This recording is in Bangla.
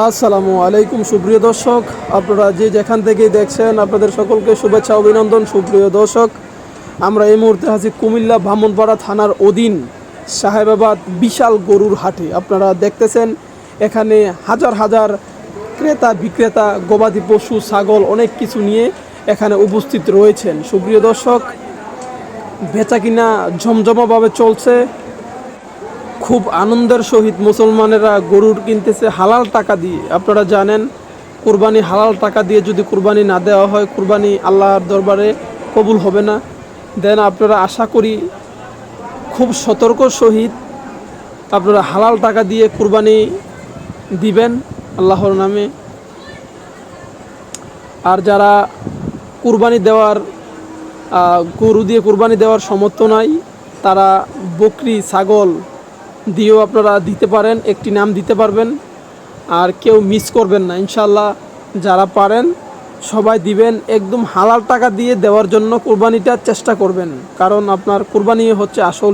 আসসালামু আলাইকুম সুপ্রিয় দর্শক, আপনারা যে যেখান থেকেই দেখছেন আপনাদের সকলকে শুভেচ্ছা অভিনন্দন। সুপ্রিয় দর্শক, আমরা এই মুহূর্তে আছি কুমিল্লা ব্রাহ্মণপাড়া থানার অধীন সাহেবাবাদ বিশাল গরুর হাটে। আপনারা দেখতেছেন এখানে হাজার হাজার ক্রেতা বিক্রেতা গবাদি পশু ছাগল অনেক কিছু নিয়ে এখানে উপস্থিত রয়েছেন। সুপ্রিয় দর্শক, বেচাকিনা জমজমাভাবে চলছে। খুব আনন্দের সহিত মুসলমানেরা গরুর কিনতেছে হালাল টাকা দিয়ে। আপনারা জানেন কুরবানি হালাল টাকা দিয়ে যদি কুরবানি না দেওয়া হয়, কুরবানি আল্লাহর দরবারে কবুল হবে না। দেন আপনারা আশা করি খুব সতর্ক সহিত আপনারা হালাল টাকা দিয়ে কুরবানি দিবেন আল্লাহর নামে। আর যারা কুরবানি দেওয়ার গরু দিয়ে কুরবানি দেওয়ার সামর্থ্য নাই, তারা বকরি ছাগল দিয়েও আপনারা দিতে পারেন, একটি নাম দিতে পারবেন। আর কেউ মিস করবেন না, ইনশাল্লাহ যারা পারেন সবাই দিবেন। একদম হালাল টাকা দিয়ে দেওয়ার জন্য কুরবানিটা চেষ্টা করবেন, কারণ আপনার কুরবানি হচ্ছে আসল